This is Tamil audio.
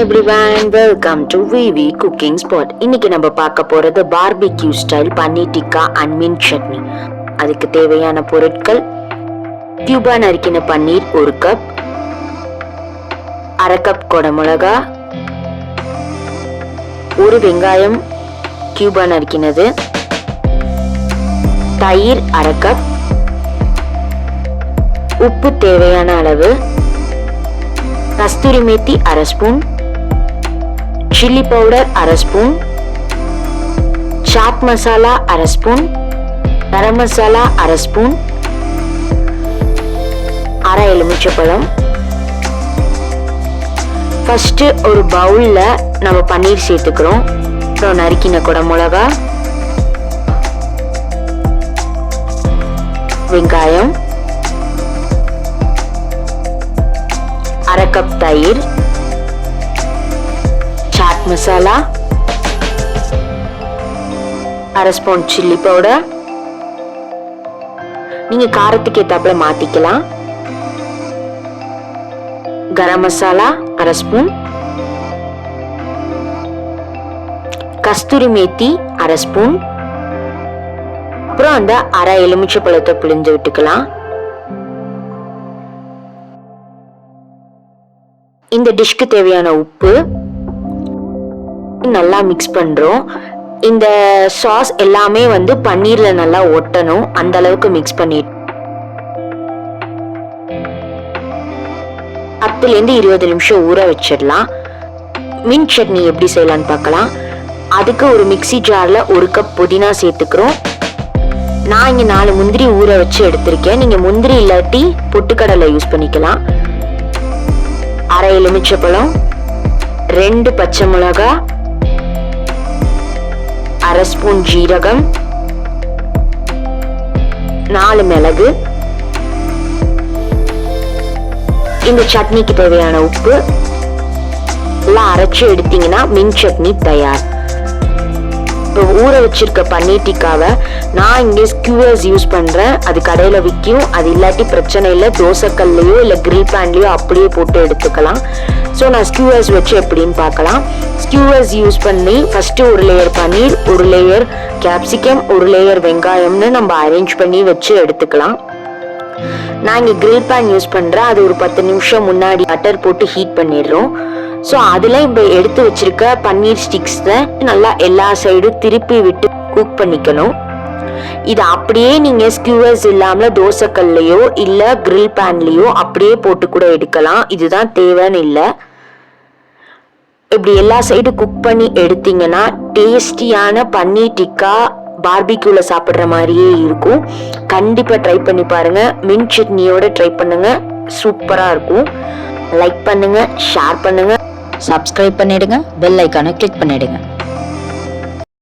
everyone, welcome to VV Cooking Spot. இன்னைக்கு நம்ம பார்க்க போறது barbecue style paneer tikka and mint chutney. அதுக்கு தேவையான பொருட்கள்: கியூபா நறுக்கின பன்னீர் 1 கப், அரை கப் குடமிளகா, 1 வெங்காயம் கியூபா நறுக்கினது, தயிர் அரை கப், உப்பு தேவையான அளவு, கஸ்தூரி மேத்தி அரை ஸ்பூன், சில்லி பவுடர் அரை ஸ்பூன், சாட் மசாலா அரை ஸ்பூன், கரம் மசாலா அரை ஸ்பூன், அரை எலுமிச்சப்பழம். ஃபர்ஸ்ட் ஒரு பவுல்ல நம்ம பன்னீர் சேர்த்துக்கிறோம். அப்புறம் நறுக்கின குடமிளகா, வெங்காயம், அரை கப் தயிர், சாட் மசாலா, அரை ஸ்பூன் சில்லி பவுடர், நீங்க காரத்துக்கு ஏத்தாப்புல மாத்திக்கலாம், கரம் மசாலா அரை ஸ்பூன், கஸ்தூரி மேத்தி அரை ஸ்பூன், அப்புறம் அந்த அரை எலுமிச்சை பழத்தை பிழிஞ்சு விட்டுக்கலாம். இந்த டிஷ்க்கு தேவையான உப்பு நல்லா மிக்ஸ் பண்றோம். இந்த சாஸ் எல்லாமே பன்னீர்ல நல்லா ஒட்டணும், அந்த அளவுக்கு மிக்ஸ் பண்ணிட்டு 10 to 20 நிமிஷம் ஊற வச்சிடலாம். மின்ட் சட்னி எப்படி செய்யலான்னு பார்க்கலாம். அதுக்கு ஒரு மிக்ஸி ஜார்ல 1 கப் புதினா சேர்த்துக்கிறோம். நான் இங்க 4 முந்திரி ஊற வச்சு எடுத்திருக்கேன். நீங்க முந்திரி இல்லாட்டி பொட்டுக்கடலை யூஸ் பண்ணிக்கலாம். அரை எலுமிச்சப்பழம், 2 பச்சை மிளகாய், அரை ஸ்பூன் ஜீரகம், 4 மிளகு. இந்த சட்னிக்கு தேவையான உப்பு எல்லாம் அரைச்சு எடுத்தீங்கன்னா மின்ட் சட்னி தயார். இப்போ ஊற வச்சிருக்க பன்னீர் டிக்காவை நான் இங்கே ஸ்கியூவர்ஸ் யூஸ் பண்றேன். அது கடையில விற்கும். அது இல்லாட்டி பிரச்சனை இல்லை, தோசைக்கல்லையோ இல்லை கிரில் பேன்லயோ அப்படியே போட்டு எடுத்துக்கலாம். ஸோ நான் ஸ்கியூவர்ஸ் வச்சு எப்படின்னு பார்க்கலாம். ஸ்கியூவர்ஸ் யூஸ் பண்ணி ஃபர்ஸ்ட் 1 லேயர் பன்னீர், 1 லேயர் கேப்சிகம், 1 லேயர் வெங்காயம்னு நம்ம அரேஞ்ச் பண்ணி வச்சு எடுத்துக்கலாம். நான் இங்கே கிரில் பேன் யூஸ் பண்றேன். அது ஒரு 10 நிமிஷம் முன்னாடி பட்டர் போட்டு ஹீட் பண்ணிடுறோம். ஸோ அதில் இப்போ எடுத்து வச்சிருக்க பன்னீர் ஸ்டிக்ஸை நல்லா எல்லா சைடும் திருப்பி விட்டு குக் பண்ணிக்கணும். இது அப்படியே நீங்க ஸ்கியூவர்ஸ் இல்லாம தோசைக்கல்லையோ இல்ல கிரில் பேன்லயோ அப்படியே போட்டு கூட எடுக்கலாம். இதுதான் தேவைன்னு இல்லை. இப்படி எல்லா சைடும் குக் பண்ணி எடுத்தீங்கன்னா டேஸ்டியான பன்னீர் டிக்கா பார்பிக்யூல சாப்பிட்ற மாதிரியே இருக்கும். கண்டிப்பா ட்ரை பண்ணி பாருங்க. மின்ட் சட்னியோட ட்ரை பண்ணுங்க, சூப்பரா இருக்கும். லைக் பண்ணுங்க, ஷேர் பண்ணுங்க, சப்ஸ்கிரைப் பண்ணிடுங்க, பெல் ஐக்கானை கிளிக் பண்ணிடுங்க.